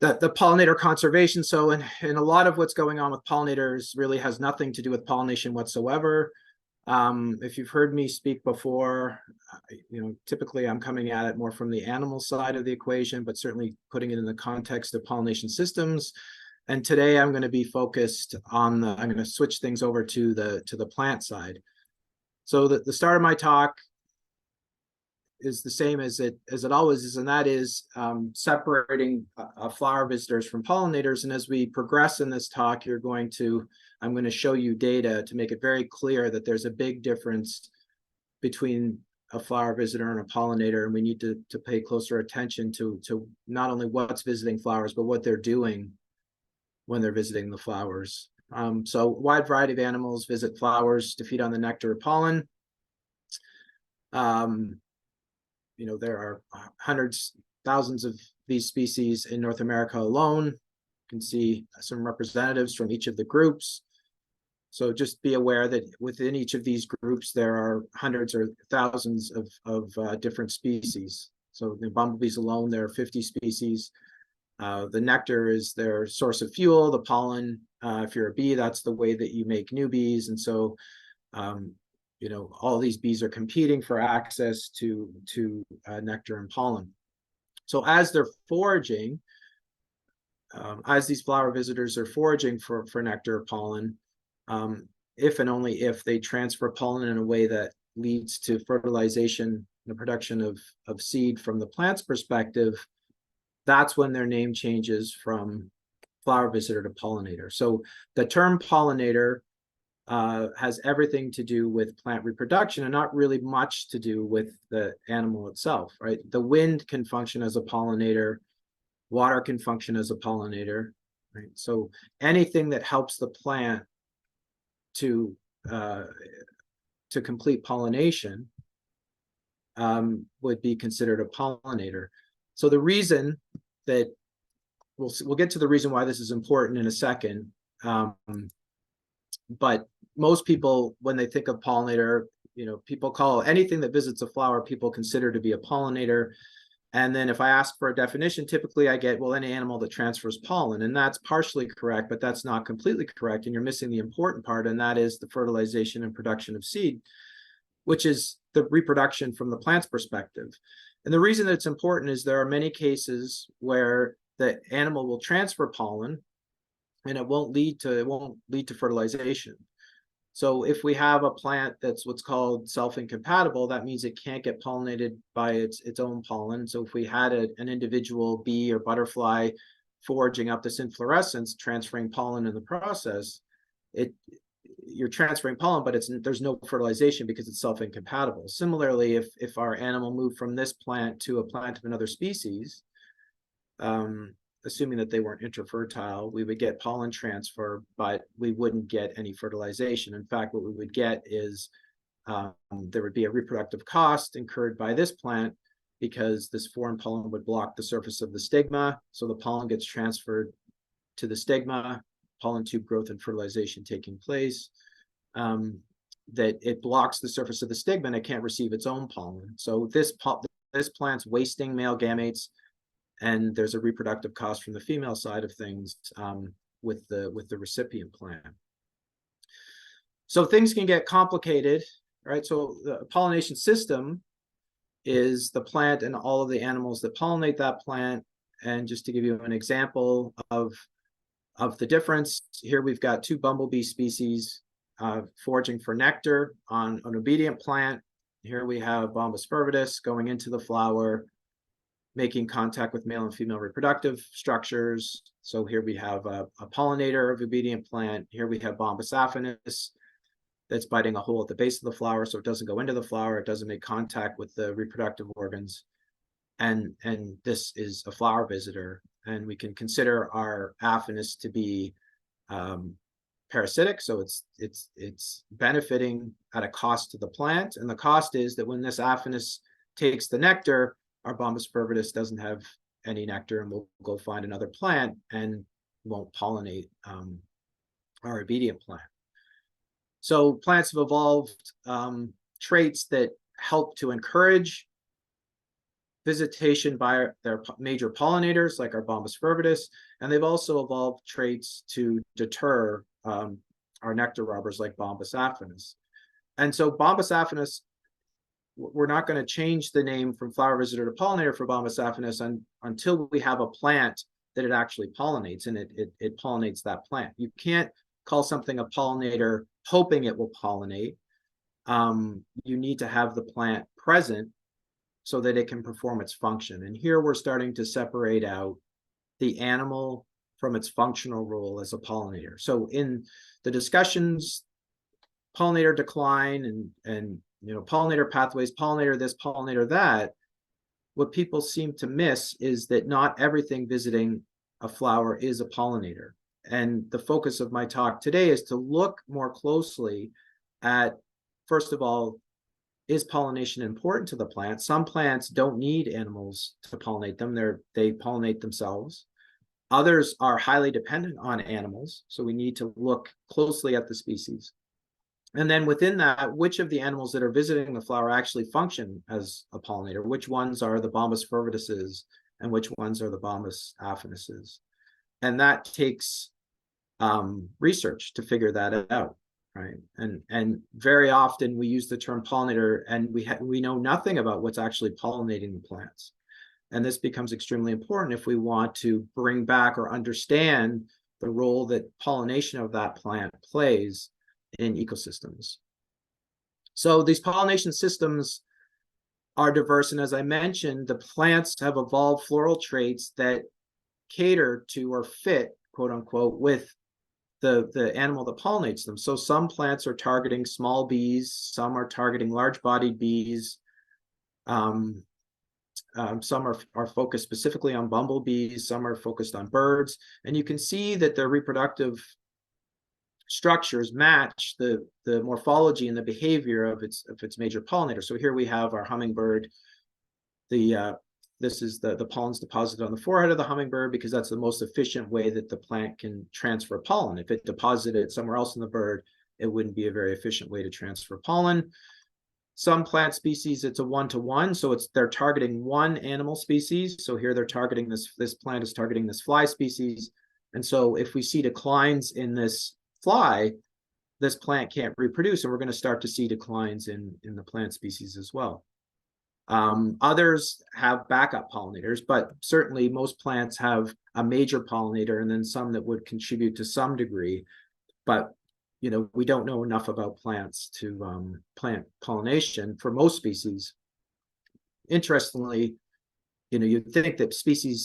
the pollinator conservation. So in a lot of what's going on with pollinators really has nothing to do with pollination whatsoever. If you've heard me speak before, typically I'm coming at it more from the animal side of the equation, but certainly putting it in the context of pollination systems. And today I'm going to be focused on I'm going to switch things over to the plant side. So the start of my talk is the same as it always is, and that is separating flower visitors from pollinators. And as we progress in this talk, I'm going to show you data to make it very clear that there's a big difference between a flower visitor and a pollinator, and we need to pay closer attention to not only what's visiting flowers, but what they're doing when they're visiting the flowers. So a wide variety of animals visit flowers to feed on the nectar or pollen. There are hundreds, thousands of these species in North America alone. You can see some representatives from each of the groups. So just be aware that within each of these groups, there are hundreds or thousands of different species. So the bumblebees alone, there are 50 species. The nectar is their source of fuel. The pollen, if you're a bee, that's the way that you make new bees. And so all these bees are competing for access to nectar and pollen. So as they're foraging, as these flower visitors are foraging for nectar or pollen, if and only if they transfer pollen in a way that leads to fertilization and the production of seed from the plant's perspective, that's when their name changes from flower visitor to pollinator. So the term pollinator has everything to do with plant reproduction and not really much to do with the animal itself, right? The wind can function as a pollinator, water can function as a pollinator, right? So anything that helps the plant to complete pollination would be considered a pollinator. So the reason that we'll get to the reason why this is important in a second, but most people, when they think of pollinator, people call anything that visits a flower, people consider to be a pollinator. And then if I ask for a definition, typically I get, well, any animal that transfers pollen. And that's partially correct, but that's not completely correct. And you're missing the important part, and that is the fertilization and production of seed, which is the reproduction from the plant's perspective. And the reason that it's important is there are many cases where the animal will transfer pollen and it won't lead to fertilization. So if we have a plant that's what's called self-incompatible, that means it can't get pollinated by its own pollen. So if we had an individual bee or butterfly foraging up this inflorescence, transferring pollen in the process, you're transferring pollen, but there's no fertilization because it's self-incompatible. Similarly, if our animal moved from this plant to a plant of another species, assuming that they weren't interfertile, we would get pollen transfer, but we wouldn't get any fertilization. In fact, what we would get is there would be a reproductive cost incurred by this plant because this foreign pollen would block the surface of the stigma. So the pollen gets transferred to the stigma, pollen tube growth and fertilization taking place, that it blocks the surface of the stigma and it can't receive its own pollen. So this plant's wasting male gametes, and there's a reproductive cost from the female side of things with the recipient plant. So things can get complicated, right? So the pollination system is the plant and all of the animals that pollinate that plant. And just to give you an example of the difference, here we've got two bumblebee species foraging for nectar on an obedient plant. Here we have Bombus fervidus going into the flower, making contact with male and female reproductive structures. So here we have a pollinator of obedient plant. Here we have Bombus affinis that's biting a hole at the base of the flower, so it doesn't go into the flower, it doesn't make contact with the reproductive organs. And this is a flower visitor. And we can consider our affinis to be parasitic, so it's benefiting at a cost to the plant. And the cost is that when this affinis takes the nectar, our Bombus fervidus doesn't have any nectar and we'll go find another plant and won't pollinate our obedient plant. So plants have evolved traits that help to encourage visitation by their major pollinators, like our Bombus viridis, and they've also evolved traits to deter our nectar robbers, like Bombus affinis. And so Bombus affinis, we're not going to change the name from flower visitor to pollinator for Bombus affinis until we have a plant that it actually pollinates, and it pollinates that plant. You can't call something a pollinator hoping it will pollinate. You need to have the plant present so that it can perform its function. And here we're starting to separate out the animal from its functional role as a pollinator. So in the discussions, pollinator decline and pollinator pathways, pollinator this, pollinator that, what people seem to miss is that not everything visiting a flower is a pollinator. And the focus of my talk today is to look more closely at, first of all, is pollination important to the plant? Some plants don't need animals to pollinate them. They pollinate themselves. Others are highly dependent on animals, so we need to look closely at the species. And then within that, which of the animals that are visiting the flower actually function as a pollinator? Which ones are the Bombus viridis and which ones are the Bombus affinis? And that takes research to figure that out. Right. And very often we use the term pollinator and we know nothing about what's actually pollinating the plants. And this becomes extremely important if we want to bring back or understand the role that pollination of that plant plays in ecosystems. So these pollination systems are diverse. And as I mentioned, the plants have evolved floral traits that cater to or fit, quote unquote, with the animal that pollinates them. So some plants are targeting small bees, some are targeting large-bodied bees, some are focused specifically on bumblebees, some are focused on birds, and you can see that their reproductive structures match the morphology and the behavior of its major pollinator. So here we have our hummingbird. This is the pollen's deposited on the forehead of the hummingbird because that's the most efficient way that the plant can transfer pollen. If it deposited it somewhere else in the bird, it wouldn't be a very efficient way to transfer pollen. Some plant species, it's a one-to-one, so they're targeting one animal species. So here they're targeting this plant is targeting this fly species. And so if we see declines in this fly, this plant can't reproduce, and we're going to start to see declines in the plant species as well. Others have backup pollinators, but certainly most plants have a major pollinator and then some that would contribute to some degree. But we don't know enough about plants to plant pollination for most species. Interestingly, you'd think that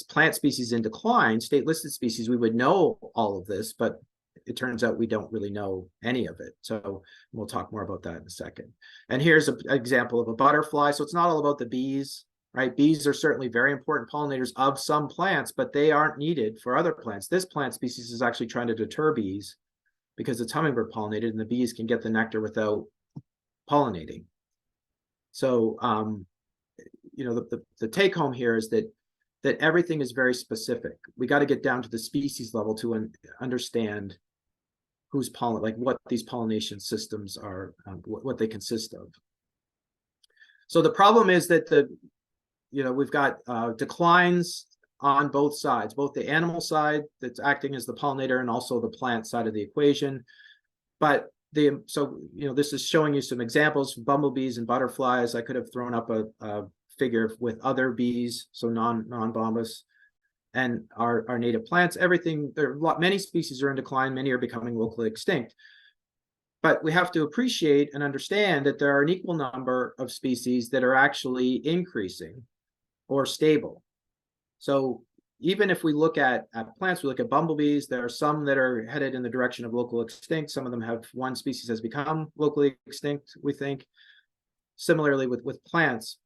plant species in decline, state listed species, we would know all of this, but it turns out we don't really know any of it. So we'll talk more about that in a second. And here's an example of a butterfly. So it's not all about the bees, right? Bees are certainly very important pollinators of some plants, but they aren't needed for other plants. This plant species is actually trying to deter bees because it's hummingbird pollinated and the bees can get the nectar without pollinating. So, the take home here is that everything is very specific. We got to get down to the species level to understand who's like what these pollination systems are, what they consist of. So the problem is that we've got declines on both sides, both the animal side that's acting as the pollinator and also the plant side of the equation. But this is showing you some examples from bumblebees and butterflies. I could have thrown up a figure with other bees, so non-bombus, and our native plants. Many species are in decline, many are becoming locally extinct. But we have to appreciate and understand that there are an equal number of species that are actually increasing or stable. So even if we look at plants, we look at bumblebees, there are some that are headed in the direction of local extinct. Some of them have one species has become locally extinct, we think. Similarly with plants.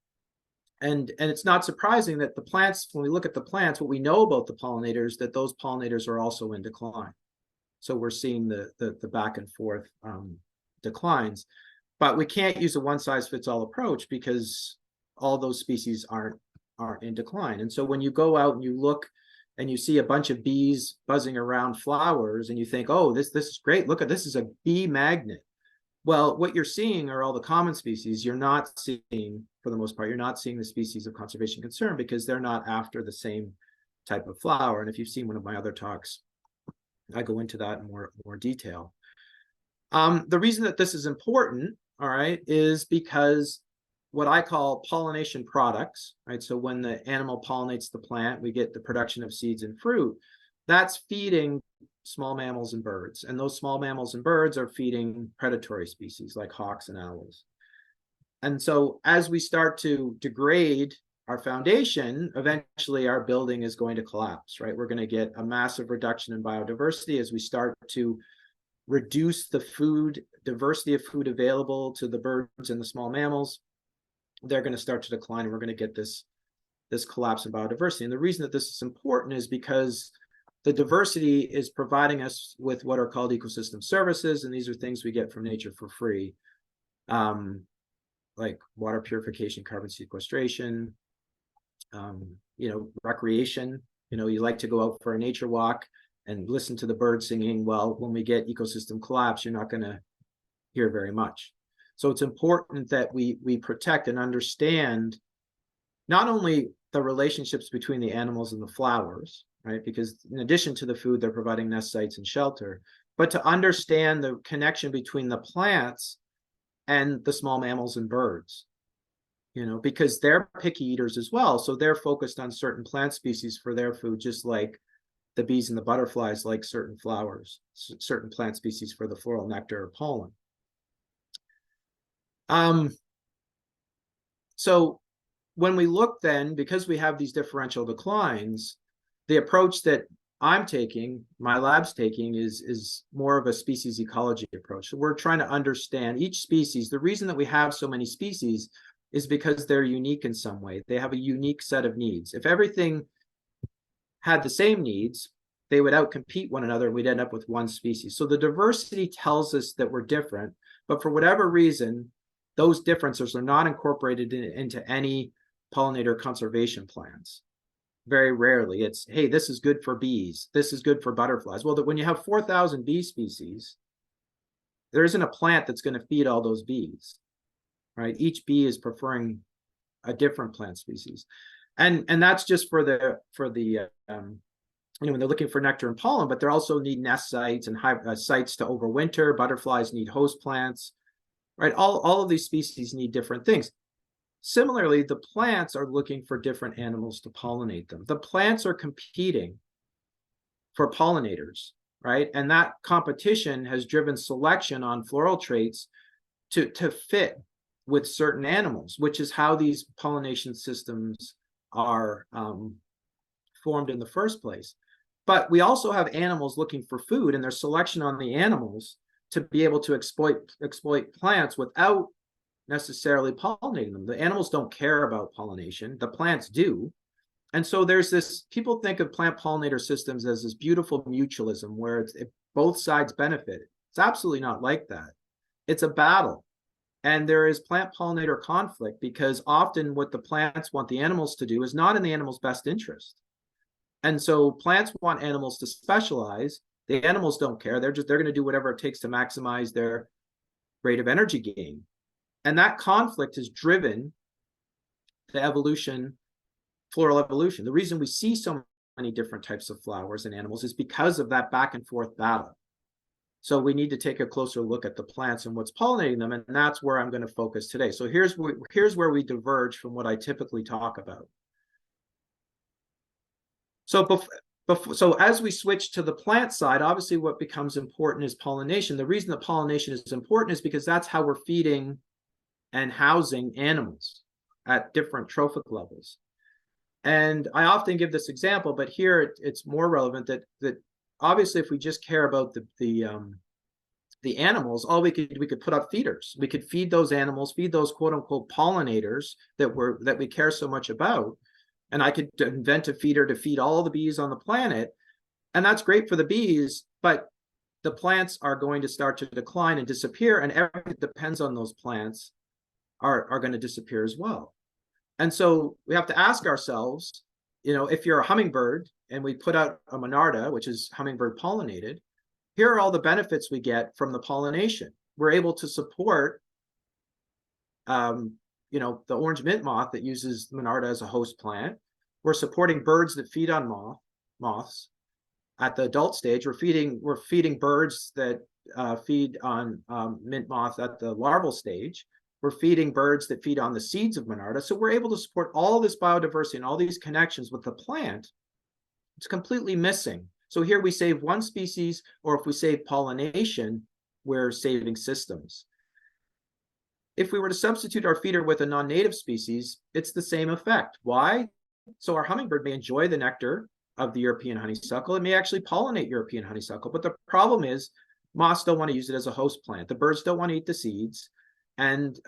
And it's not surprising that the plants, when we look at the plants, what we know about the pollinators, that those pollinators are also in decline. So we're seeing the back and forth declines. But we can't use a one-size-fits-all approach because all those species aren't in decline. And so when you go out and you look and you see a bunch of bees buzzing around flowers and you think, oh, this is great. Look at this is a bee magnet. Well, what you're seeing are all the common species. You're not seeing for the most part. You're not seeing the species of conservation concern because they're not after the same type of flower. And if you've seen one of my other talks, I go into that in more detail. The reason that this is important, all right, is because what I call pollination products, right? So when the animal pollinates the plant, we get the production of seeds and fruit. That's feeding small mammals and birds. And those small mammals and birds are feeding predatory species like hawks and owls. And so as we start to degrade our foundation, eventually our building is going to collapse, right? We're going to get a massive reduction in biodiversity as we start to reduce the food, diversity of food available to the birds and the small mammals. They're going to start to decline, and we're going to get this collapse in biodiversity. And the reason that this is important is because the diversity is providing us with what are called ecosystem services, and these are things we get from nature for free, like water purification, carbon sequestration, recreation. You like to go out for a nature walk and listen to the birds singing. Well, when we get ecosystem collapse, you're not going to hear very much. So it's important that we protect and understand not only the relationships between the animals and the flowers, right? Because in addition to the food, they're providing nest sites and shelter, but to understand the connection between the plants and the small mammals and birds, because they're picky eaters as well. So they're focused on certain plant species for their food, just like the bees and the butterflies like certain flowers, certain plant species for the floral nectar or pollen. So when we look then, because we have these differential declines, the approach that I'm taking, my lab's taking, is more of a species ecology approach. So we're trying to understand each species. The reason that we have so many species is because they're unique in some way. They have a unique set of needs. If everything had the same needs, they would outcompete one another, and we'd end up with one species. So the diversity tells us that we're different, but for whatever reason, those differences are not incorporated into any pollinator conservation plans. Very rarely. It's, hey, this is good for bees. This is good for butterflies. Well, when you have 4,000 bee species, there isn't a plant that's going to feed all those bees, right? Each bee is preferring a different plant species. And that's just for the when they're looking for nectar and pollen, but they also need nest sites and sites to overwinter. Butterflies need host plants, right? All of these species need different things. Similarly, the plants are looking for different animals to pollinate them. The plants are competing for pollinators, right? And that competition has driven selection on floral traits to fit with certain animals, which is how these pollination systems are formed in the first place. But we also have animals looking for food, and there's selection on the animals to be able to exploit plants without necessarily pollinating them. The animals don't care about pollination, the plants do. And so there's this, people think of plant pollinator systems as this beautiful mutualism where both sides benefit. It's absolutely not like that. It's a battle. And there is plant pollinator conflict because often what the plants want the animals to do is not in the animal's best interest. And so plants want animals to specialize. The animals don't care. They're going to do whatever it takes to maximize their rate of energy gain. And that conflict has driven the evolution, floral evolution. The reason we see so many different types of flowers and animals is because of that back and forth battle. So we need to take a closer look at the plants and what's pollinating them. And that's where I'm going to focus today. So here's where we diverge from what I typically talk about. So as we switch to the plant side, obviously what becomes important is pollination. The reason that pollination is important is because that's how we're feeding and housing animals at different trophic levels. And I often give this example, but here it's more relevant that obviously if we just care about the animals, we could put up feeders. We could feed those animals, feed those quote unquote pollinators that we care so much about. And I could invent a feeder to feed all the bees on the planet. And that's great for the bees, but the plants are going to start to decline and disappear, and everything that depends on those plants are going to disappear as well. And so we have to ask ourselves, if you're a hummingbird and we put out a monarda, which is hummingbird pollinated, here are all the benefits we get from the pollination. We're able to support the orange mint moth that uses Monarda as a host plant. We're supporting birds that feed on moths. At the adult stage, we're feeding birds that feed on mint moth at the larval stage. We're feeding birds that feed on the seeds of Monarda. So we're able to support all this biodiversity and all these connections with the plant. It's completely missing. So here we save one species, or if we save pollination, we're saving systems. If we were to substitute our feeder with a non-native species, it's the same effect. Why? So our hummingbird may enjoy the nectar of the European honeysuckle. It may actually pollinate European honeysuckle, but the problem is moths don't want to use it as a host plant. The birds don't want to eat the seeds, and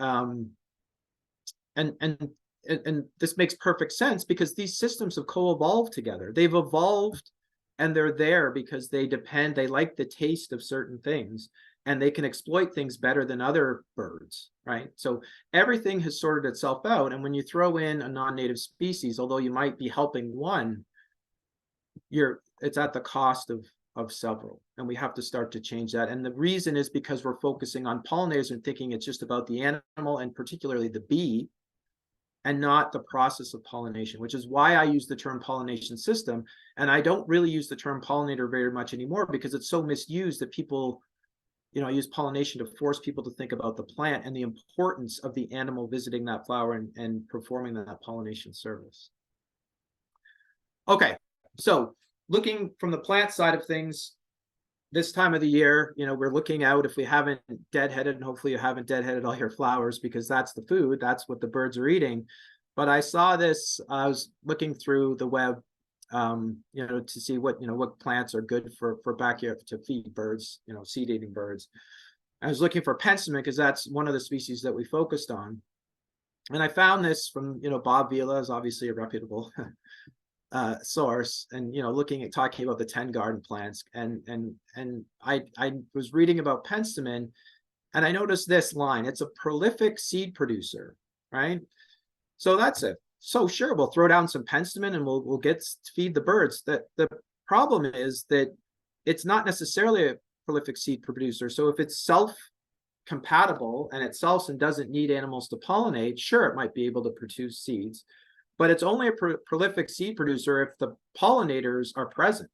this makes perfect sense because these systems have co-evolved together. They've evolved, and they're there because they like the taste of certain things, and they can exploit things better than other birds, right? So everything has sorted itself out, and when you throw in a non-native species, although you might be helping one, it's at the cost of several, and we have to start to change that. And the reason is because we're focusing on pollinators and thinking it's just about the animal, and particularly the bee, and not the process of pollination, which is why I use the term pollination system. And I don't really use the term pollinator very much anymore because it's so misused that people, I use pollination to force people to think about the plant and the importance of the animal visiting that flower and performing that pollination service. Okay, so looking from the plant side of things, this time of the year, we're looking out if we haven't deadheaded, and hopefully you haven't deadheaded all your flowers because that's the food, that's what the birds are eating. But I saw this, I was looking through the web, to see what plants are good for backyard to feed birds, seed-eating birds. I was looking for Penstemon because that's one of the species that we focused on. And I found this from, Bob Vila is obviously a reputable source, and talking about the 10 garden plants, and I was reading about Penstemon, and I noticed this line: it's a prolific seed producer, right? So that's it. So sure, we'll throw down some Penstemon and we'll get to feed the birds. That the problem is that it's not necessarily a prolific seed producer. So if it's self-compatible and it selfs and doesn't need animals to pollinate, sure, it might be able to produce seeds. But it's only a prolific seed producer if the pollinators are present,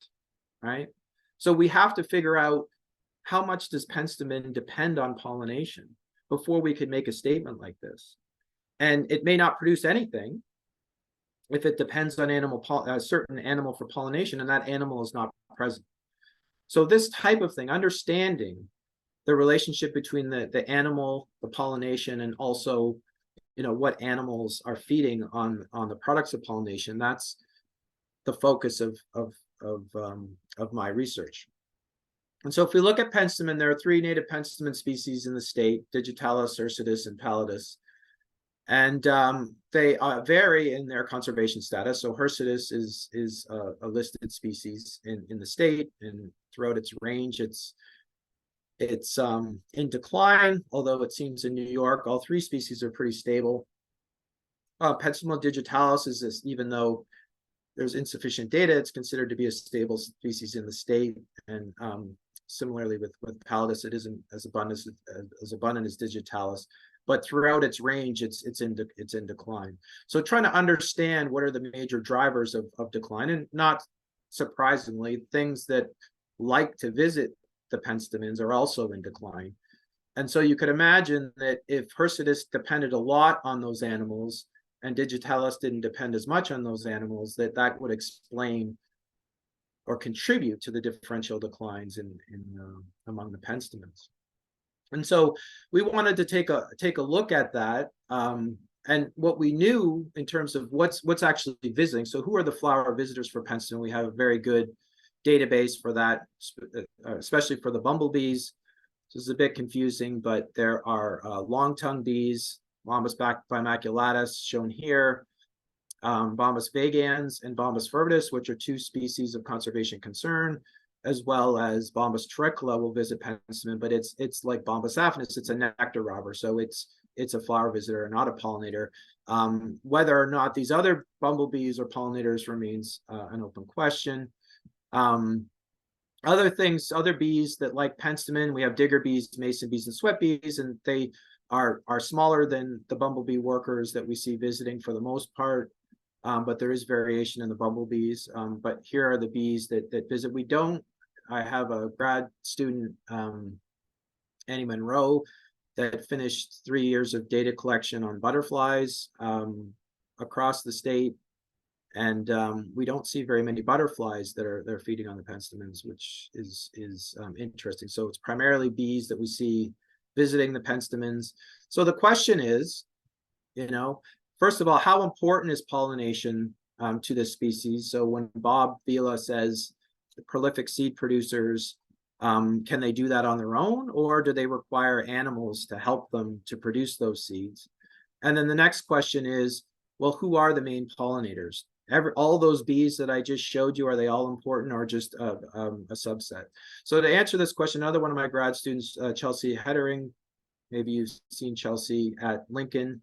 right? So we have to figure out how much does Penstemon depend on pollination before we could make a statement like this. And it may not produce anything if it depends on a certain animal for pollination, and that animal is not present. So this type of thing, understanding the relationship between the animal, the pollination, and also what animals are feeding on the products of pollination, that's the focus of my research. And so if we look at Penstemon, there are 3 native Penstemon species in the state: digitalis, hirsutus, and pallidus. And they vary in their conservation status. So hirsutus is a listed species in the state, and throughout its range, it's in decline, although it seems in New York, all 3 species are pretty stable. Penstemon digitalis is this, even though there's insufficient data, it's considered to be a stable species in the state. And similarly with pallidus, it isn't as abundant as digitalis, but throughout its range, it's in decline. So trying to understand what are the major drivers of decline, and not surprisingly, things that like to visit the Penstemons are also in decline. And so you could imagine that if hirsutus depended a lot on those animals and digitalis didn't depend as much on those animals, that would explain or contribute to the differential declines among the Penstemons. And so we wanted to take a look at that, and what we knew in terms of what's actually visiting. So who are the flower visitors for Penstemon? We have a very good database for that, especially for the bumblebees. This is a bit confusing, but there are long-tongued bees, Bombus bimaculatus shown here, Bombus vagans, and Bombus fervidus, which are 2 species of conservation concern, as well as Bombus terricola will visit Penstemon, but it's like Bombus affinis, it's a nectar robber, so it's a flower visitor, not a pollinator. Whether or not these other bumblebees are pollinators remains an open question. Other bees that like Penstemon, we have digger bees, mason bees, and sweat bees, and they are smaller than the bumblebee workers that we see visiting for the most part. But there is variation in the bumblebees. But here are the bees that visit. I have a grad student, Annie Monroe, that finished 3 years of data collection on butterflies across the state. And we don't see very many butterflies that are feeding on the penstemons, which is interesting. So it's primarily bees that we see visiting the penstemons. So the question is, first of all, how important is pollination to this species? So when Bob Vila says the prolific seed producers, can they do that on their own, or do they require animals to help them to produce those seeds? And then the next question is, well, who are the main pollinators? All those bees that I just showed you, are they all important or just a subset? So to answer this question, another one of my grad students, Chelsea Hettering, maybe you've seen Chelsea at Lincoln.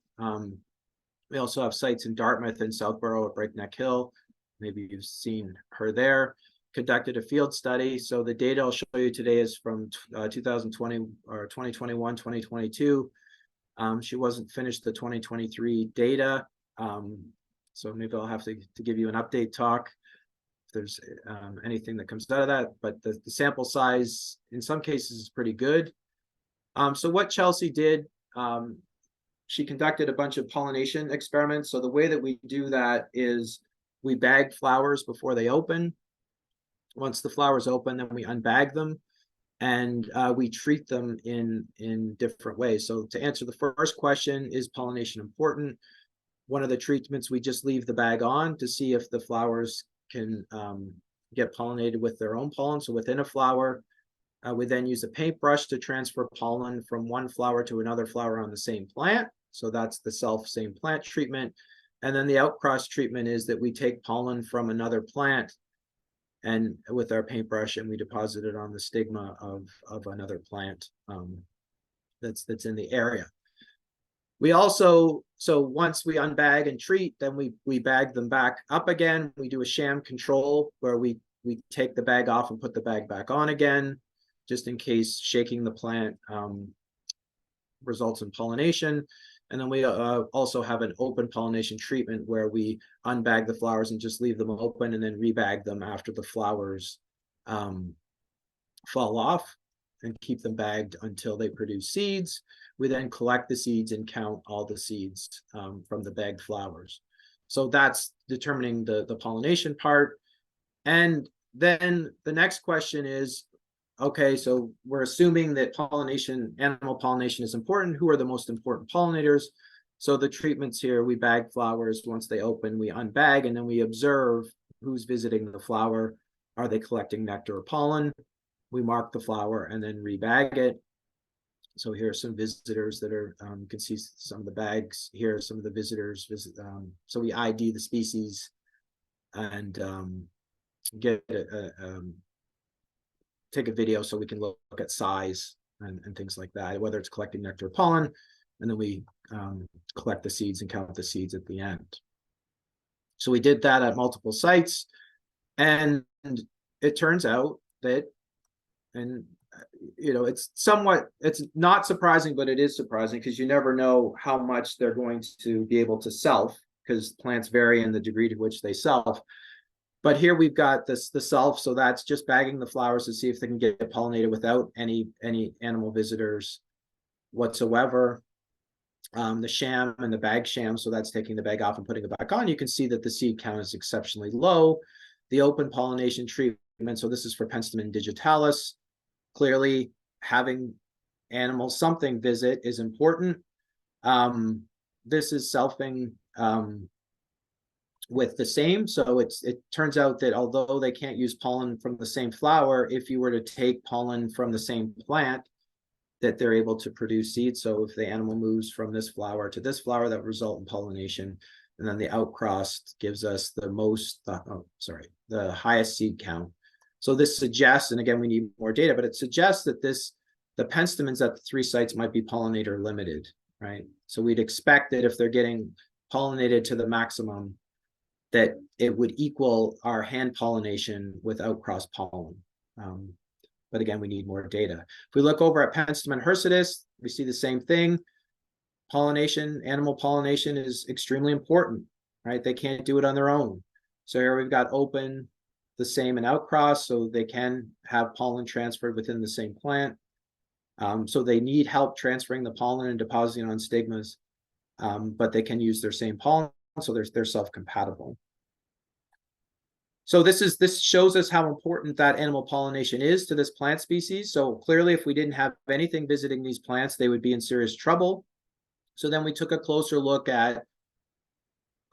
We also have sites in Dartmouth and Southborough at Breakneck Hill. Maybe you've seen her there. Conducted a field study. So the data I'll show you today is from 2020 or 2021, 2022. She wasn't finished the 2023 data. So maybe I'll have to give you an update talk if there's anything that comes out of that. But the sample size in some cases is pretty good. So what Chelsea did, she conducted a bunch of pollination experiments. So the way that we do that is we bag flowers before they open. Once the flowers open, then we unbag them, and we treat them in different ways. So to answer the first question, is pollination important? One of the treatments, we just leave the bag on to see if the flowers can get pollinated with their own pollen. So within a flower, we then use a paintbrush to transfer pollen from one flower to another flower on the same plant. So that's the same plant treatment. And then the outcross treatment is that we take pollen from another plant and with our paintbrush, and we deposit it on the stigma of another plant that's in the area. We also, so once we unbag and treat, then we bag them back up again. We do a sham control where we take the bag off and put the bag back on again, just in case shaking the plant results in pollination. And then we also have an open pollination treatment where we unbag the flowers and just leave them open and then rebag them after the flowers fall off and keep them bagged until they produce seeds. We then collect the seeds and count all the seeds from the bagged flowers. So that's determining the pollination part. And then the next question is, okay, so we're assuming that animal pollination is important. Who are the most important pollinators? So the treatments here, we bag flowers. Once they open, we unbag, and then we observe who's visiting the flower. Are they collecting nectar or pollen? We mark the flower and then rebag it. So here are some visitors that are, you can see some of the bags. Here are some of the visitors. So we ID the species and get take a video so we can look at size and things like that, whether it's collecting nectar or pollen, and then we collect the seeds and count the seeds at the end. So we did that at multiple sites, and it turns out that, and it's not surprising, but it is surprising because you never know how much they're going to be able to self, because plants vary in the degree to which they self. But here we've got the self, so that's just bagging the flowers to see if they can get pollinated without any animal visitors whatsoever. The sham and the bag sham, so that's taking the bag off and putting it back on. You can see that the seed count is exceptionally low. The open pollination treatment, so this is for Penstemon digitalis. Clearly, having animals, something visit is important. This is selfing with the same. So it turns out that although they can't use pollen from the same flower, if you were to take pollen from the same plant, that they're able to produce seeds. So if the animal moves from this flower to this flower, that would result in pollination. And then the outcross gives us the highest seed count. So this suggests, and again, we need more data, but it suggests that the penstemons at the 3 sites might be pollinator limited, right? So we'd expect that if they're getting pollinated to the maximum, that it would equal our hand pollination with outcross pollen. But again, we need more data. If we look over at Penstemon hirsutus, we see the same thing. pollination, animal pollination is extremely important, right? They can't do it on their own. So here we've got open, the same, and outcross, so they can have pollen transferred within the same plant. So they need help transferring the pollen and depositing on stigmas, but they can use their same pollen, so they're self-compatible. So this shows us how important that animal pollination is to this plant species. So clearly, if we didn't have anything visiting these plants, they would be in serious trouble. So then we took a closer look at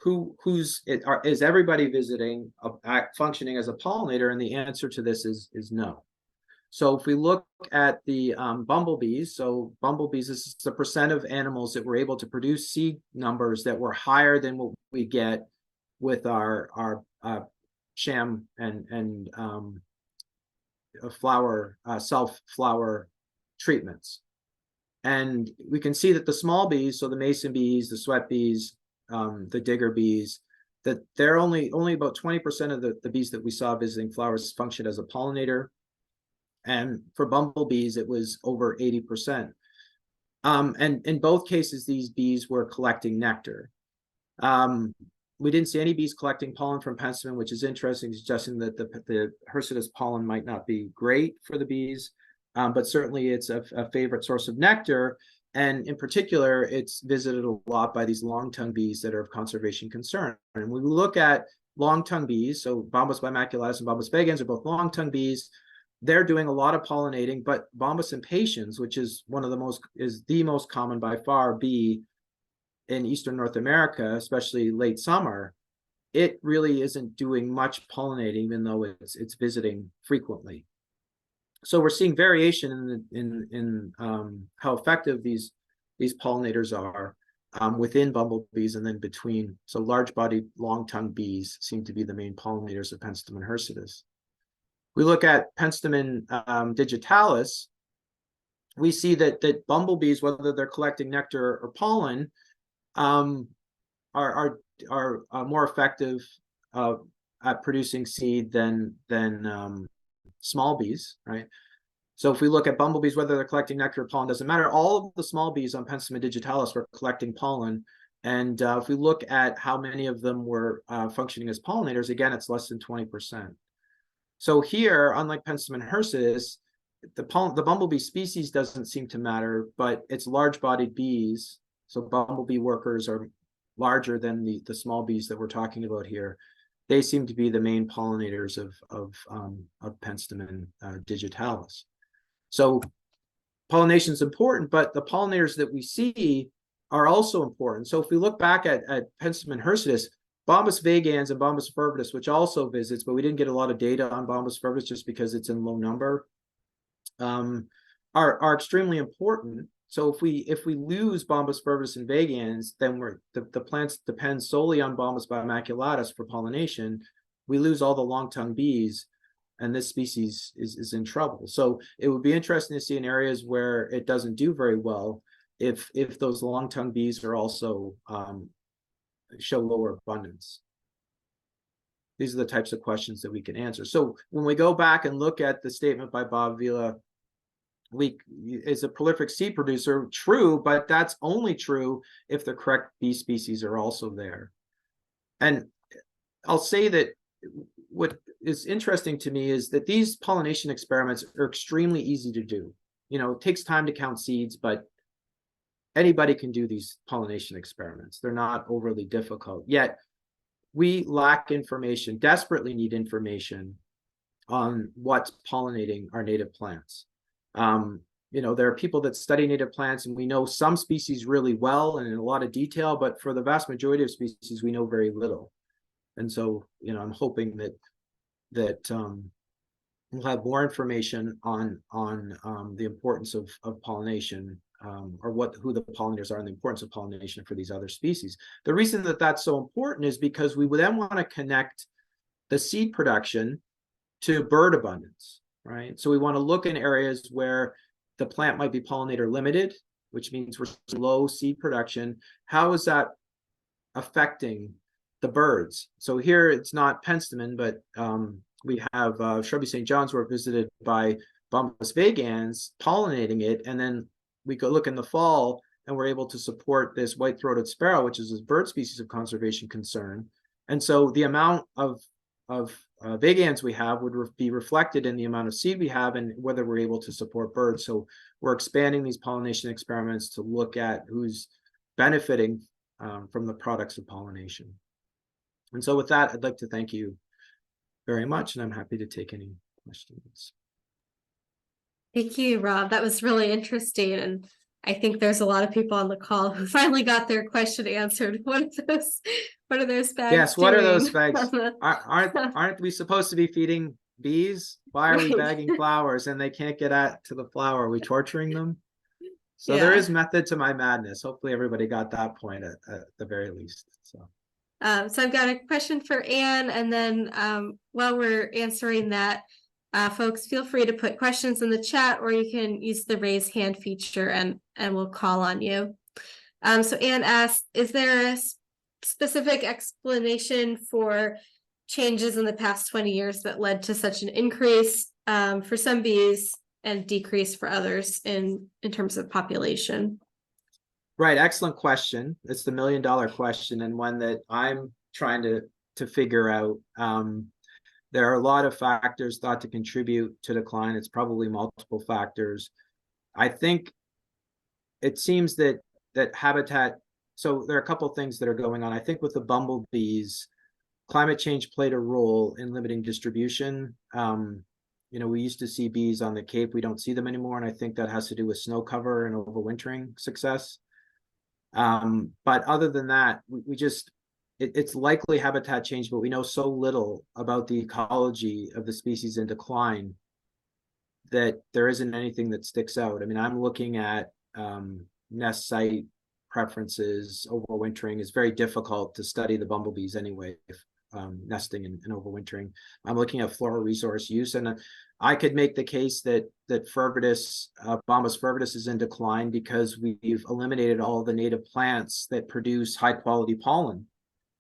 is everybody visiting, functioning as a pollinator, and the answer to this is no. So if we look at the bumblebees, so bumblebees, this is the percent of animals that were able to produce seed numbers that were higher than what we get with our sham and self-flower treatments. And we can see that the small bees, so the mason bees, the sweat bees, the digger bees, that they're only about 20% of the bees that we saw visiting flowers function as a pollinator. And for bumblebees, it was over 80%. And in both cases, these bees were collecting nectar. We didn't see any bees collecting pollen from Penstemon, which is interesting, suggesting that the hirsutus pollen might not be great for the bees, but certainly it's a favorite source of nectar. And in particular, it's visited a lot by these long-tongued bees that are of conservation concern. And when we look at long-tongued bees, so Bombus bimaculatus and Bombus vagans are both long-tongued bees. They're doing a lot of pollinating, but Bombus impatiens, which is the most common by far bee in Eastern North America, especially late summer, it really isn't doing much pollinating, even though it's visiting frequently. So we're seeing variation in how effective these pollinators are within bumblebees and then between. So large-bodied, long-tongued bees seem to be the main pollinators of Penstemon hirsutus. We look at Penstemon digitalis, we see that bumblebees, whether they're collecting nectar or pollen, are more effective at producing seed than small bees, right? So if we look at bumblebees, whether they're collecting nectar or pollen, doesn't matter. All of the small bees on Penstemon digitalis were collecting pollen. And if we look at how many of them were functioning as pollinators, again, it's less than 20%. So here, unlike Penstemon hirsutus, the bumblebee species doesn't seem to matter, but it's large-bodied bees. So bumblebee workers are larger than the small bees that we're talking about here. They seem to be the main pollinators of Penstemon digitalis. So pollination is important, but the pollinators that we see are also important. So if we look back at Penstemon hirsutus, Bombus vagans and Bombus fervidus, which also visits, but we didn't get a lot of data on Bombus fervidus just because it's in low number, are extremely important. So if we lose Bombus fervidus and vagans, then the plants depend solely on Bombus bimaculatus for pollination. We lose all the long-tongued bees, and this species is in trouble. So it would be interesting to see in areas where it doesn't do very well if those long-tongued bees are also show lower abundance. These are the types of questions that we can answer. So when we go back and look at the statement by Bob Vila, is a prolific seed producer true, but that's only true if the correct bee species are also there. And I'll say that what is interesting to me is that these pollination experiments are extremely easy to do. You know, it takes time to count seeds, but anybody can do these pollination experiments. They're not overly difficult. Yet we lack information, desperately need information on what's pollinating our native plants. You know, there are people that study native plants, and we know some species really well and in a lot of detail, but for the vast majority of species, we know very little. And so, you know, I'm hoping that we'll have more information on the importance of pollination, or who the pollinators are and the importance of pollination for these other species. The reason that that's so important is because we would then want to connect the seed production to bird abundance, right? So we want to look in areas where the plant might be pollinator limited, which means we're low seed production. How is that affecting the birds? So here it's not Penstemon, but we have shrubby St. John's were visited by Bombus vagans pollinating it, and then we go look in the fall and we're able to support this white-throated sparrow, which is a bird species of conservation concern. And so the amount of vegans we have would be reflected in the amount of seed we have and whether we're able to support birds. So we're expanding these pollination experiments to look at who's benefiting from the products of pollination. And so with that, I'd like to thank you very much, and I'm happy to take any questions. Thank you, Rob. That was really interesting. And I think there's a lot of people on the call who finally got their question answered. What are those bags Yes, what doing? are those bags? Aren't we supposed to be feeding bees? Why are we bagging flowers and they can't get to the flower? Are we torturing them? So there is method to my madness. Hopefully everybody got that point at the very least. So I've got a question for Anne, and then while we're answering that, folks, feel free to put questions in the chat, or you can use the raise hand feature and we'll call on you. So Anne asked, is there a specific explanation for changes in the past 20 years that led to such an increase for some bees and decrease for others in terms of population? Right, excellent question. It's the million-dollar question, and one that I'm trying to figure out. There are a lot of factors thought to contribute to decline. It's probably multiple factors. I think it seems that habitat. So there are a couple of things that are going on. I think with the bumblebees, climate change played a role in limiting distribution. You know, we used to see bees on the Cape. We don't see them anymore, and I think that has to do with snow cover and overwintering success. But other than that, we just, it's likely habitat change, but we know so little about the ecology of the species in decline that there isn't anything that sticks out. I mean, I'm looking at nest site preferences. Overwintering is very difficult to study the bumblebees anyway, nesting and overwintering. I'm looking at floral resource use, and I could make the case that Bombus fervidus is in decline because we've eliminated all the native plants that produce high quality pollen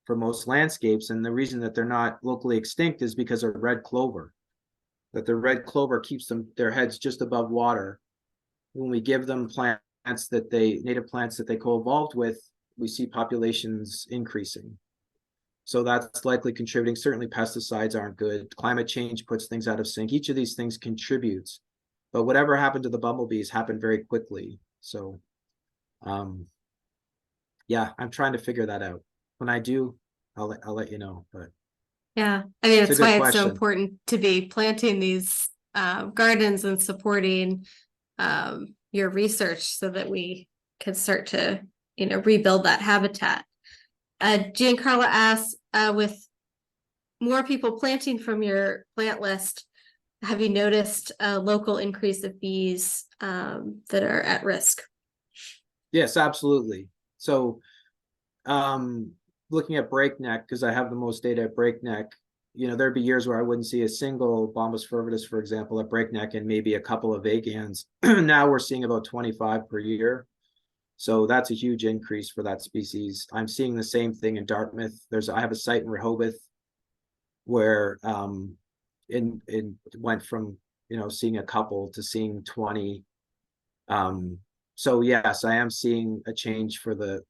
for most landscapes. And the reason that they're not locally extinct is because of red clover, that the red clover keeps their heads just above water. When we give them native plants that they co-evolved with, we see populations increasing. So that's likely contributing. Certainly pesticides aren't good. Climate change puts things out of sync. Each of these things contributes, but whatever happened to the bumblebees happened very quickly. So yeah, I'm trying to figure that out. When I do, I'll let you know. But yeah, I mean, that's why it's so important to be planting these gardens and supporting your research so that we can start to, rebuild that habitat. Giancarlo asks, with more people planting from your plant list, have you noticed a local increase of bees that are at risk? Yes, absolutely. So looking at Breakneck, because I have the most data at Breakneck, there'd be years where I wouldn't see a single Bombus fervidus, for example, at Breakneck, and maybe a couple of vegans. Now we're seeing about 25 per year. So that's a huge increase for that species. I'm seeing the same thing in Dartmouth. I have a site in Rehoboth where it went from seeing a couple to seeing 20. So yes, I am seeing a change for the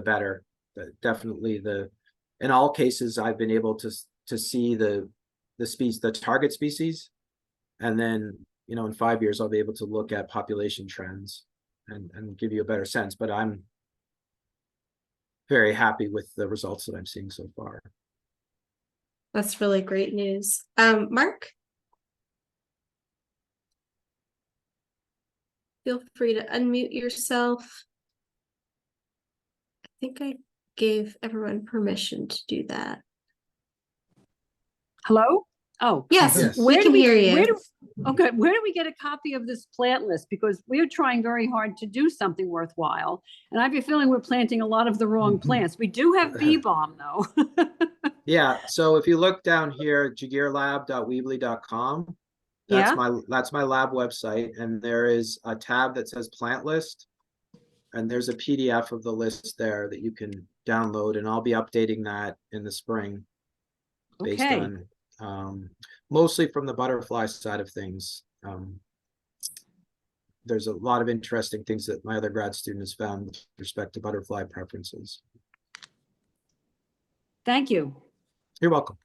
better. But definitely in all cases I've been able to see the target species, and then in 5 years I'll be able to look at population trends and give you a better sense. But I'm very happy with the results that I'm seeing so far. That's really great news. Mark? Feel free to unmute yourself. I think I gave everyone permission to do that. Hello? Oh, yes. We can hear you. Okay, where do we get a copy of this plant list? Because we're trying very hard to do something worthwhile, and I have a feeling we're planting a lot of the wrong plants. We do have bee balm, though. Yeah, so if you look down here, gegearlab.weebly.com, that's my lab website, and there is a tab that says plant list, and there's a PDF of the list there that you can download, and I'll be updating that in the spring based on mostly from the butterfly side of things. there's a lot of interesting things that my other grad student has found with respect to butterfly preferences. Thank you. You're welcome.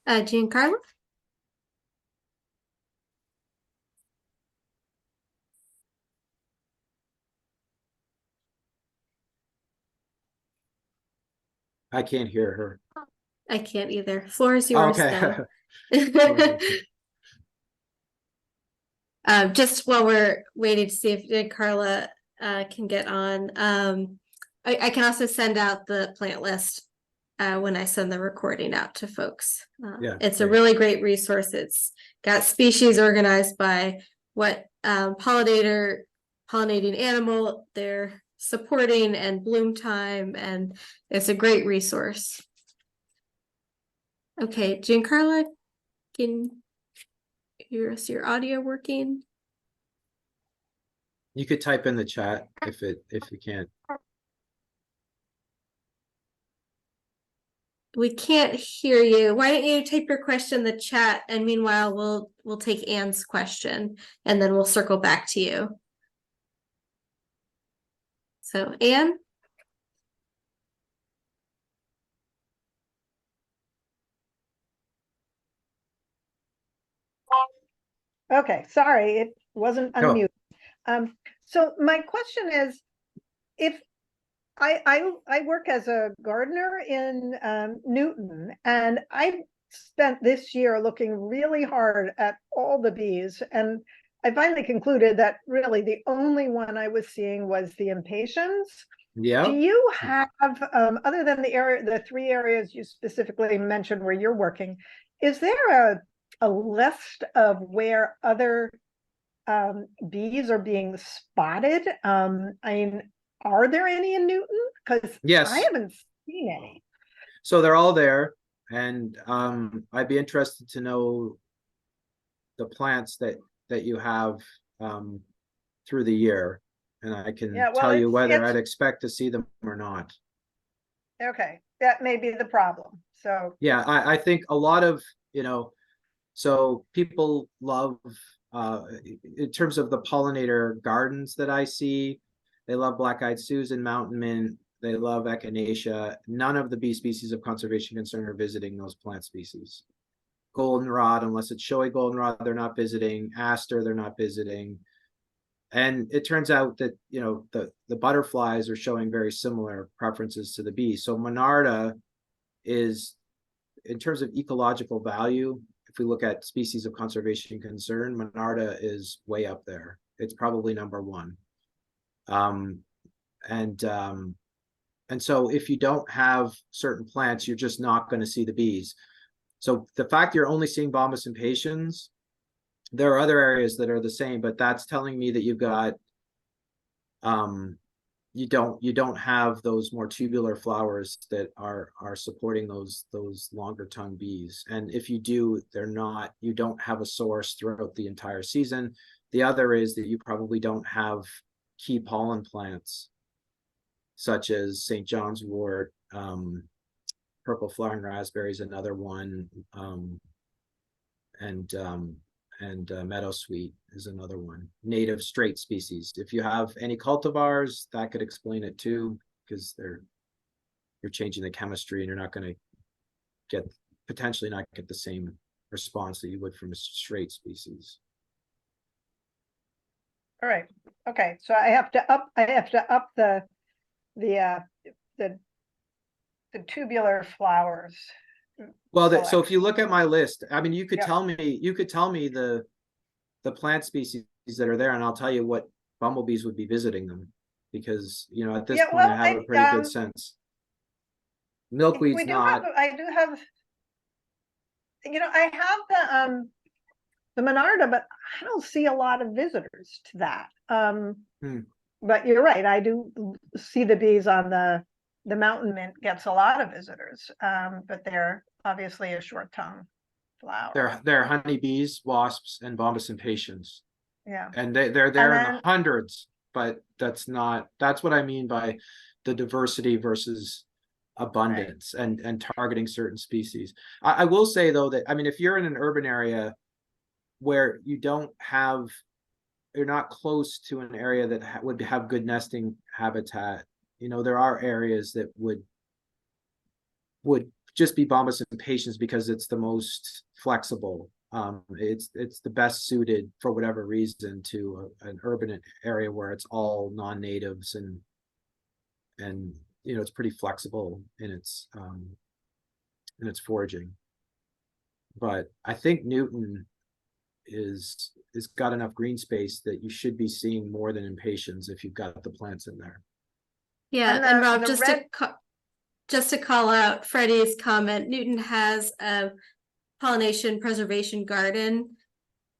Giancarlo? I can't hear her. I can't either. Floor is yours Okay. then. Just while we're waiting to see if Carla can get on, I can also send out the plant list when I send the recording out to folks. Yeah, it's a great. really great resource. It's got species organized by what pollinating animal they're supporting and bloom time, and it's a great resource. Okay, Giancarlo, can is your audio working? You could type in the chat if you can't. We can't hear you. Why don't you type your question in the chat, and meanwhile we'll take Anne's question and then we'll circle back to you. So Anne? Okay, sorry, it wasn't No. unmuted. So my question is, if I work as a gardener in Newton, and I spent this year looking really hard at all the bees, and I finally concluded that really the only one I was seeing was the impatiens. Yeah. Do you have, other than the 3 areas you specifically mentioned where you're working, is there a list of where other bees are being spotted? I mean, are there any in Newton? Because Yes. I haven't seen any. So they're all there, and I'd be interested to know the plants that you have through the year, and I can Yeah, well, tell you whether it's- I'd expect to see them or not. Okay, that may be the problem. So Yeah, I think a lot of, so people love, in terms of the pollinator gardens that I see, they love black-eyed Susan, mountain mint, they love echinacea. None of the bee species of conservation concern are visiting those plant species. Goldenrod, unless it's showy goldenrod, they're not visiting. Aster, they're not visiting. And it turns out that, the butterflies are showing very similar preferences to the bees. So Monarda is, in terms of ecological value, if we look at species of conservation concern, Monarda is way up there. It's probably #1. And so if you don't have certain plants, you're just not going to see the bees. So the fact you're only seeing Bombus impatiens, there are other areas that are the same, but that's telling me that you've got, you don't have those more tubular flowers that are supporting those longer tongue bees. And if you do, you don't have a source throughout the entire season. The other is that you probably don't have key pollen plants, such as St. John's wort, purple flowering raspberry is another one, and meadowsweet is another one. Native straight species. If you have any cultivars, that could explain it too, because you're changing the chemistry and you're not going to potentially not get the same response that you would from a straight species. all right, okay, so I have to up the tubular flowers. Well, so if you look at my list, I mean, you could Yeah. tell me the plant species that are there, and I'll tell you what bumblebees would be visiting them, because at this Yeah, point well, I have a pretty good sense. Milkweed's not. I do have, I have the Monarda, but I don't see a lot of visitors to that. But you're right, I do see the bees on the mountain mint gets a lot of visitors, but they're obviously a short tongue flower. They're honeybees, wasps, and Bombus impatiens, Yeah, and they're there in then- the hundreds. But that's what I mean by the diversity versus abundance, and targeting certain species. I will say though that, I mean, if you're in an urban area, where you don't have, you're not close to an area that would have good nesting habitat. You know, there are areas that would just be bombus impatiens because it's the most flexible. It's the best suited for whatever reason to an urban area where it's all non-natives and you know, it's pretty flexible in its foraging. But I think Newton is got enough green space that you should be seeing more than impatiens if you've got the plants in there. Yeah, And and the- Rob, the just to call out Freddie's comment, Newton has a pollination preservation garden.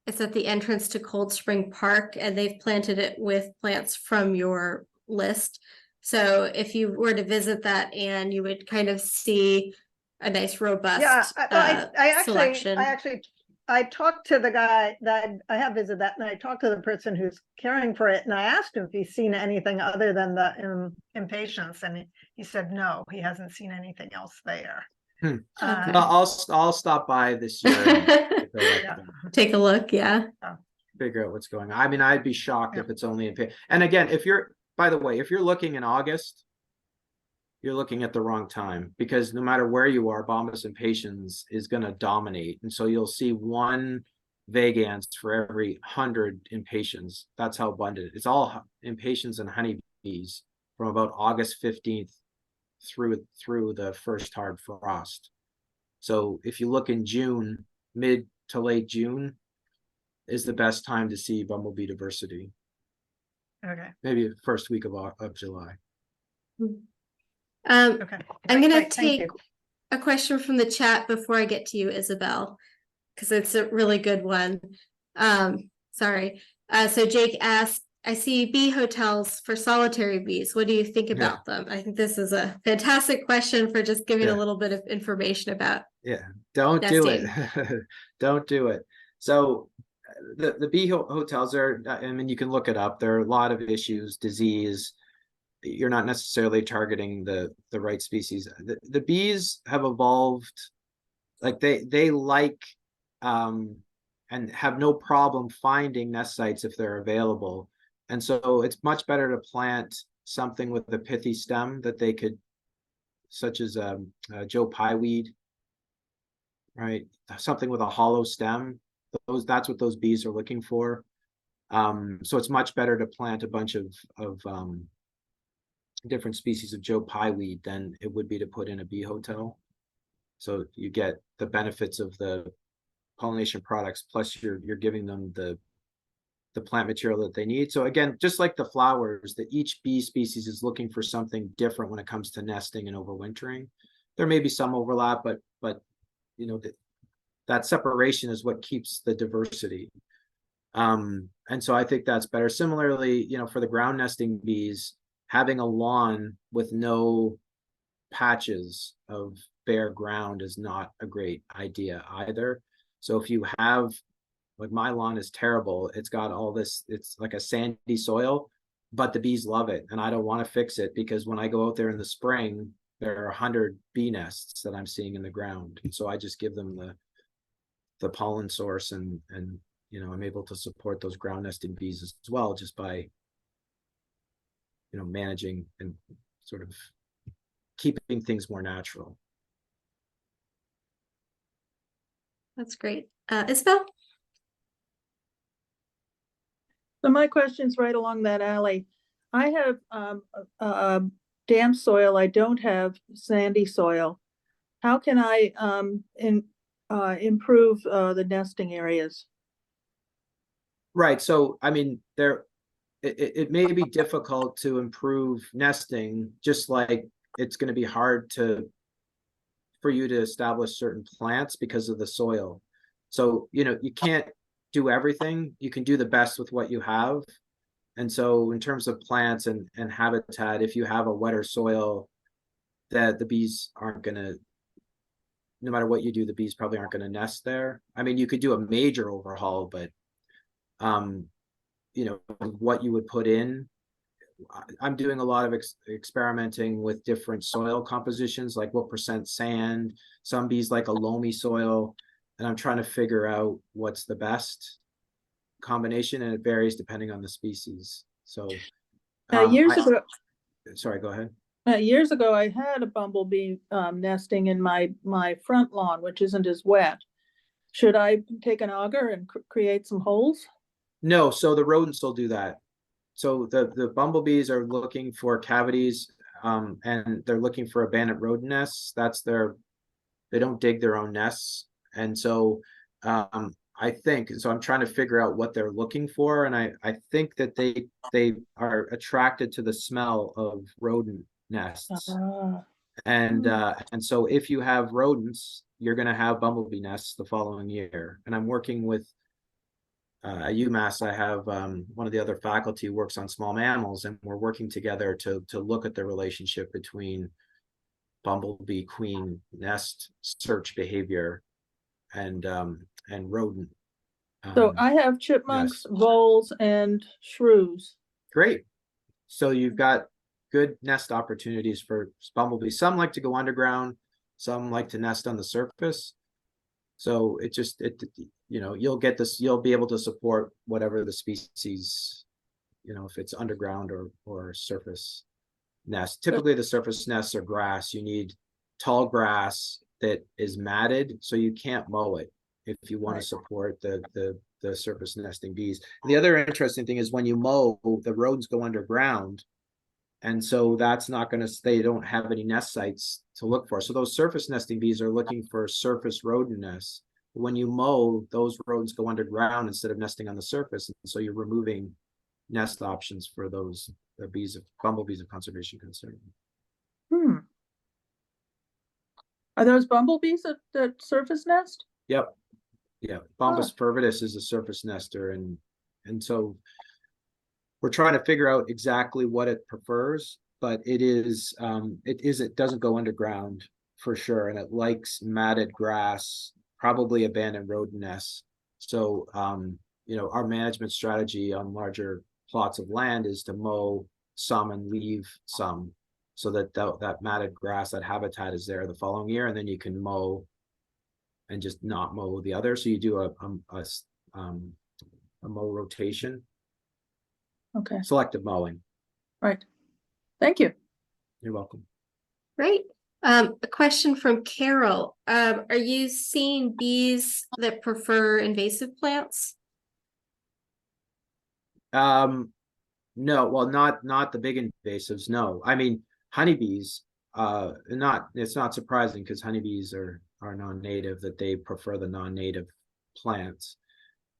It's at the entrance to Cold Spring Park, and they've planted it with plants from your list. So if you were to visit that, Anne, you would kind of see a nice robust Yeah, I selection. I talked to the guy that I have visited that, and I talked to the person who's caring for it, and I asked him if he's seen anything other than the impatiens, and he said no, he hasn't seen anything else there. Well, Okay. I'll stop by this year and Take a look, yeah. figure out what's going on. I mean, I'd be shocked Yeah. if it's only and again, if you're, by the way, if you're looking in August, you're looking at the wrong time, because no matter where you are, bombus impatiens is going to dominate. And so you'll see one vagans for every 100 impatiens. That's how abundant it's all impatiens and honeybees from about August 15th through the first hard frost. So if you look in June, mid to late June is the best time to see bumblebee diversity. Okay, Maybe first week of July. okay. I'm gonna Great, thank take you. a question from the chat before I get to you, Isabel, because it's a really good one. Sorry. So Jake asked, I see bee hotels for solitary bees. What do you think about them? I think this is a fantastic question for just giving a little bit of information about. Yeah, don't do it. Don't do it. So the bee hotels are, I mean, you can look it up. There are a lot of issues, disease. You're not necessarily targeting the right species. The bees have evolved, like they like and have no problem finding nest sites if they're available. And so it's much better to plant something with a pithy stem that they could, such as Joe Pyeweed, right? Something with a hollow stem. That's what those bees are looking for. So it's much better to plant a bunch of different species of Joe Pyeweed than it would be to put in a bee hotel. So you get the benefits of the pollination products, plus you're giving them the plant material that they need. So again, just like the flowers, that each bee species is looking for something different when it comes to nesting and overwintering. There may be some overlap, but you know, that separation is what keeps the diversity. And so I think that's better. Similarly, you know, for the ground nesting bees, having a lawn with no patches of bare ground is not a great idea either. So if you have, like my lawn is terrible, it's got all this, it's like a sandy soil, but the bees love it. And I don't want to fix it because when I go out there in the spring, there are 100 bee nests that I'm seeing in the ground. And so I just give them the pollen source and you know, I'm able to support those ground nesting bees as well, just by, you know, managing and sort of keeping things more natural. That's great. Isabel? So my question's right along that alley. I have damp soil. I don't have sandy soil. How can I improve the nesting areas? Right. So, I mean, it may be difficult to improve nesting, just like it's going to be hard for you to establish certain plants because of the soil. So, you know, you can't do everything. You can do the best with what you have. And so in terms of plants and habitat, if you have a wetter soil, that the bees aren't going to, no matter what you do, the bees probably aren't going to nest there. I mean, you could do a major overhaul, but you know, what you would put in. I'm doing a lot of experimenting with different soil compositions, like what percent sand. Some bees like a loamy soil. and I'm trying to figure out what's the best combination, and it varies depending on the species. So Years ago, sorry, go ahead. years ago, I had a bumblebee nesting in my front lawn, which isn't as wet. Should I take an auger and create some holes? No, so the rodents will do that. So the bumblebees are looking for cavities, and they're looking for abandoned rodent nests. They don't dig their own nests. And so I think, so I'm trying to figure out what they're looking for. And I think that they are attracted to the smell of rodent nests. And so if you have rodents, you're going to have bumblebee nests the following year. And I'm working with at UMass. I have one of the other faculty works on small mammals, and we're working together to look at the relationship between bumblebee queen nest search behavior and rodent. So I have chipmunks, voles, and shrews. Great. So you've got good nest opportunities for bumblebees. Some like to go underground, some like to nest on the surface. So you'll get this, you'll be able to support whatever the species, if it's underground or surface nest. Typically the surface nests are grass. You need tall grass that is matted, so you can't mow it if you want to support the surface nesting bees. And the other interesting thing is when you mow, the rodents go underground. And so that's not going to, they don't have any nest sites to look for. So those surface nesting bees are looking for surface rodent nests. When you mow, those rodents go underground instead of nesting on the surface. And so you're removing nest options for those bumblebees of conservation concern. Are those bumblebees that surface nest? Yep. Yeah. Bombus fervidus is a surface nester. And so we're trying to figure out exactly what it prefers, but it doesn't go underground for sure. And it likes matted grass, probably abandoned rodent nests. So, our management strategy on larger plots of land is to mow some and leave some, so that that matted grass, that habitat is there the following year. And then you can mow and just not mow the other. So you do a mow rotation. Okay. Selective mowing. Right. Thank you. You're welcome. Great. A question from Carol. Are you seeing bees that prefer invasive plants? No, well, not the big invasives. No, I mean, honeybees, it's not surprising because honeybees are non-native, that they prefer the non-native plants.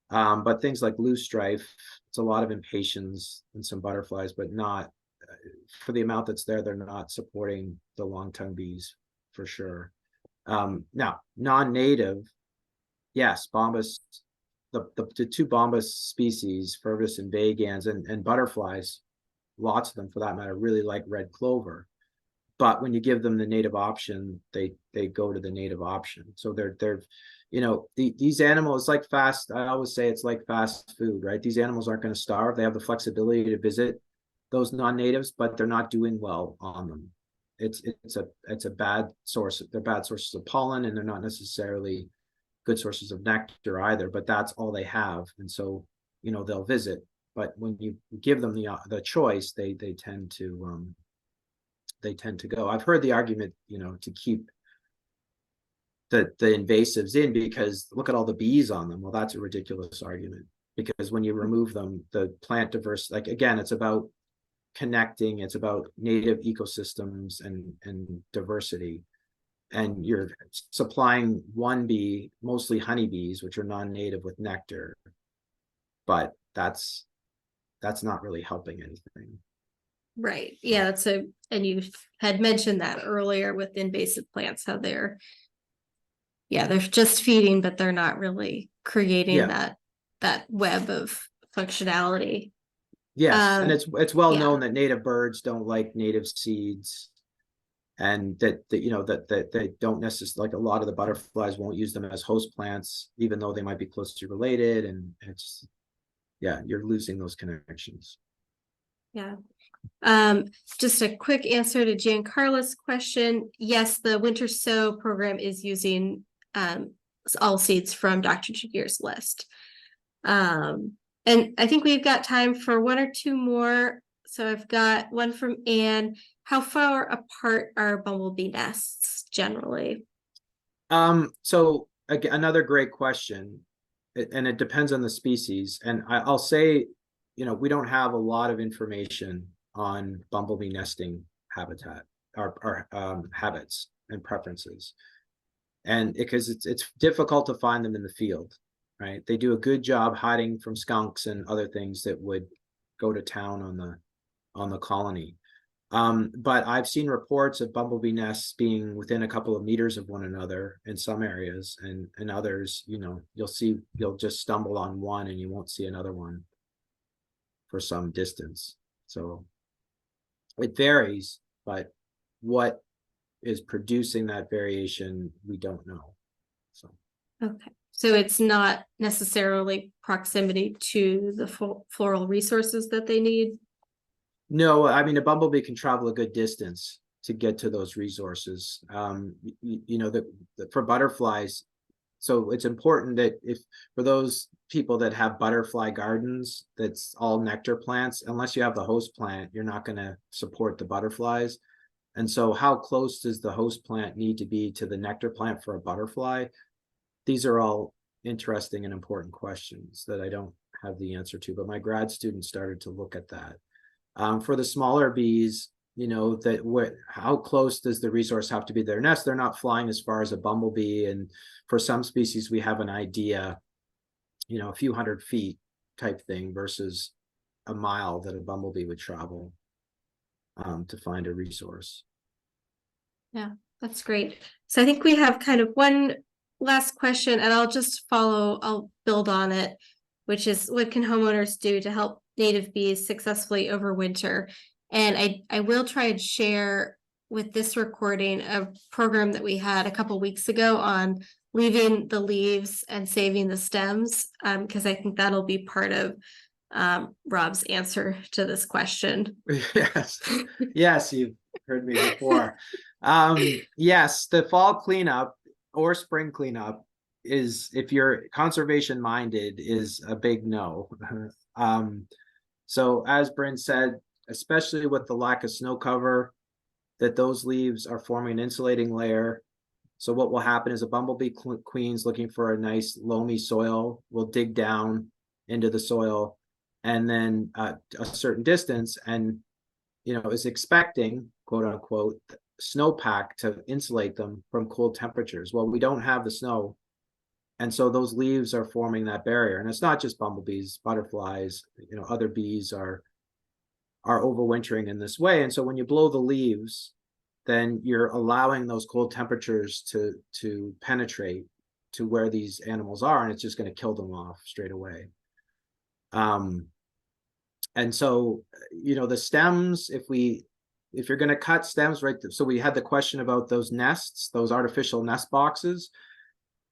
But things like loosestrife, it's a lot of impatiens and some butterflies, but not for the amount that's there. They're not supporting the long-tongue bees for sure. Now, non-native, yes, bombus, the two bombus species, Fervidus and vagans, and butterflies, lots of them for that matter, really like red clover. But when you give them the native option, they go to the native option. So they're these animals, like I always say it's like fast food, right? These animals aren't going to starve. They have the flexibility to visit those non-natives, but they're not doing well on them. It's a bad source. They're bad sources of pollen, and they're not necessarily good sources of nectar either, but that's all they have. And so, they'll visit, but when you give them the choice, they tend to go. I've heard the argument, to keep the invasives in because look at all the bees on them. Well, that's a ridiculous argument, because when you remove them, the plant diverse, like, again, it's about connecting, it's about native ecosystems and diversity. And you're supplying one bee, mostly honeybees, which are non-native, with nectar, but that's not really helping anything. Right. Yeah, and you had mentioned that earlier with invasive plants, how they're just feeding, but they're not really creating that web of functionality. Yes, and it's well known that native birds don't like native seeds, and that they don't necessarily, like, a lot of the butterflies won't use them as host plants, even though they might be closely related, and it's you're losing those connections. Yeah. Just a quick answer to Giancarlo's question. Yes, the winter sow program is using all seeds from Dr. Gegear's list. And I think we've got time for one or two more. So I've got one from Anne. How far apart are bumblebee nests generally? So again, another great question, and it depends on the species. And I'll say, we don't have a lot of information on bumblebee nesting habitat or habits and preferences. And because it's difficult to find them in the field, right? They do a good job hiding from skunks and other things that would go to town on the colony. But I've seen reports of bumblebee nests being within a couple of meters of one another in some areas, and in others, you'll just stumble on one and you won't see another one for some distance. So it varies, but what is producing that variation, we don't know. So Okay, so it's not necessarily proximity to the floral resources that they need. no, I mean, a bumblebee can travel a good distance to get to those resources. For butterflies, so it's important that for those people that have butterfly gardens, that's all nectar plants, unless you have the host plant, you're not going to support the butterflies. And so how close does the host plant need to be to the nectar plant for a butterfly? These are all interesting and important questions that I don't have the answer to, but my grad students started to look at that. For the smaller bees, how close does the resource have to be to their nest? They're not flying as far as a bumblebee. And for some species, we have an idea, a few 100 feet type thing versus a mile that a bumblebee would travel to find a resource. Yeah, that's great. So I think we have kind of one last question, and I'll build on it, which is, what can homeowners do to help native bees successfully overwinter? And I will try and share with this recording a program that we had a couple weeks ago on leaving the leaves and saving the stems, because I think that'll be part of Rob's answer to this question. Yes, you've heard me before. Yes, the fall cleanup or spring cleanup is, if you're conservation minded, is a big no. So as Bryn said, especially with the lack of snow cover, that those leaves are forming an insulating layer. So what will happen is a bumblebee queen's looking for a nice loamy soil, will dig down into the soil, and then a certain distance, and is expecting, quote unquote, snowpack to insulate them from cold temperatures. Well, we don't have the snow, and so those leaves are forming that barrier. And it's not just bumblebees, butterflies, other bees are overwintering in this way. And so when you blow the leaves, then you're allowing those cold temperatures to penetrate to where these animals are, and it's just going to kill them off straight away. And so, the stems, if you're going to cut stems, right? So we had the question about those nests, those artificial nest boxes.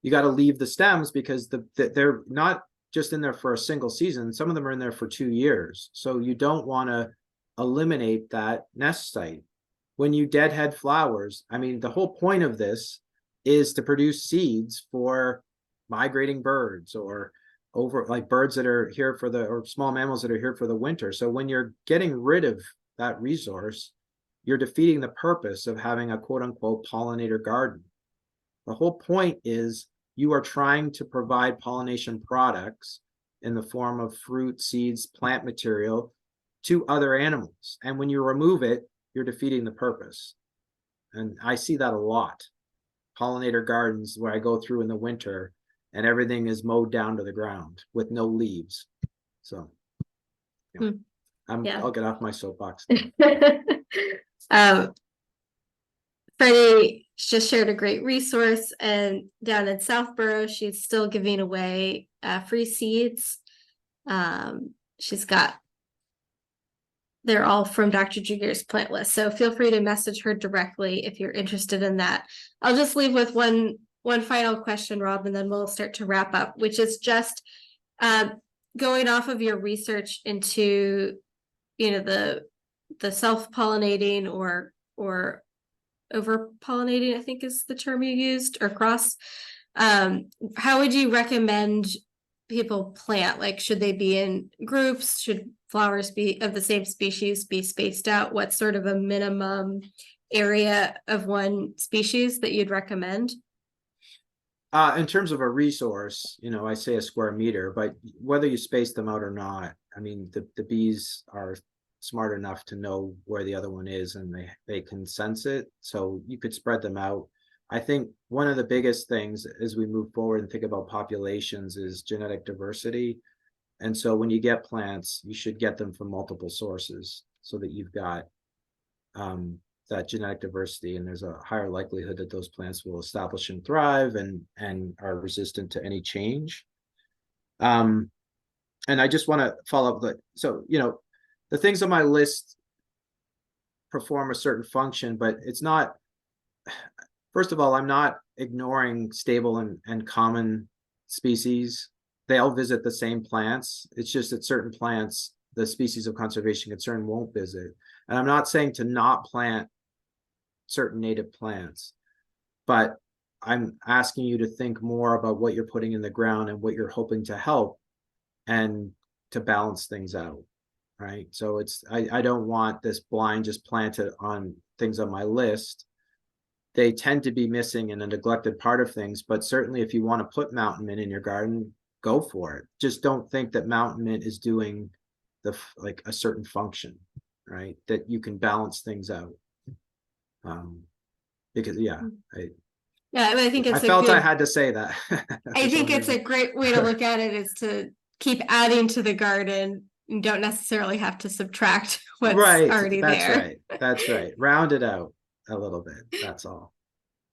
You got to leave the stems because they're not just in there for a single season. Some of them are in there for 2 years. So you don't want to eliminate that nest site. When you deadhead flowers, I mean, the whole point of this is to produce seeds for migrating birds or birds that are here or small mammals that are here for the winter. So when you're getting rid of that resource, you're defeating the purpose of having a quote unquote pollinator garden. The whole point is you are trying to provide pollination products in the form of fruit, seeds, plant material to other animals. And when you remove it, you're defeating the purpose. And I see that a lot. Pollinator gardens where I go through in the winter and everything is mowed down to the ground with no leaves. So I'll get off my soapbox. Freddie just shared a great resource, and down in Southborough, she's still giving away free seeds. They're all from Dr. Gegear's plant list. So feel free to message her directly if you're interested in that. I'll just leave with one final question, Rob, and then we'll start to wrap up, which is just going off of your research into, the self-pollinating or over-pollinating, I think is the term you used, or cross. How would you recommend people plant? Like, should they be in groups? Should flowers be of the same species be spaced out? What's sort of a minimum area of one species that you'd recommend? In terms of a resource, I say a square meter, but whether you space them out or not, I mean, the bees are smart enough to know where the other one is, and they can sense it. So you could spread them out. I think one of the biggest things as we move forward and think about populations is genetic diversity. And so when you get plants, you should get them from multiple sources so that you've got that genetic diversity, and there's a higher likelihood that those plants will establish and thrive and are resistant to any change. And I just want to follow up that, so, the things on my list perform a certain function, but it's not, first of all, I'm not ignoring stable and common species. They all visit the same plants. It's just that certain plants, the species of conservation concern, won't visit. And I'm not saying to not plant certain native plants, but I'm asking you to think more about what you're putting in the ground and what you're hoping to help, and to balance things out, right? So I don't want this blind just planted on things on my list. They tend to be missing in a neglected part of things, but certainly if you want to put mountain mint in your garden, go for it. Just don't think that mountain mint is doing like a certain function, right? That you can balance things out. Because I think it's I felt I had to say that. I think it's a great way to look at it, is to keep adding to the garden. You don't necessarily have to subtract what's already there. That's right. Round it out a little bit. That's all.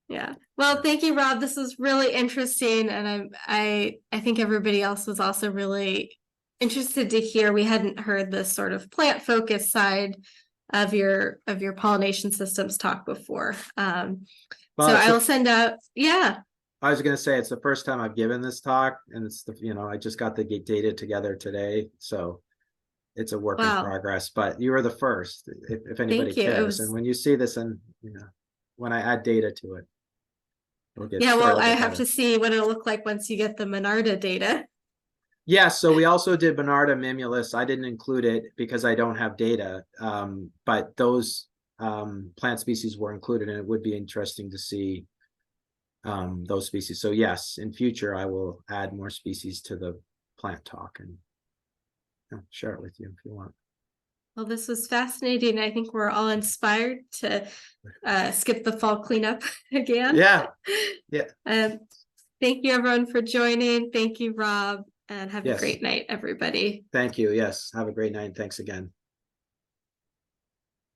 Yeah. Well, thank you, Rob. This was really interesting, and I think everybody else was also really interested to hear. We hadn't heard this sort of plant focused side of your pollination systems talk before. So I'll send out. Yeah. I was going to say, it's the first time I've given this talk, and it's I just got the data together today, so it's a work in progress. But you were the first, if anybody cares. And when you see this, and when I add data to it, we'll get. Yeah, well, I have to see what it'll look like once you get the Monarda data. Yes, so we also did Monarda mimulus. I didn't include it because I don't have data, but those plant species were included, and it would be interesting to see those species. So yes, in future I will add more species to the plant talk and share it with you if you want. Well, this was fascinating. I think we're all inspired to skip the fall cleanup again. Yeah. Thank you everyone for joining. Thank you, Rob, and have a great night, everybody. Thank you. Yes, have a great night. Thanks again.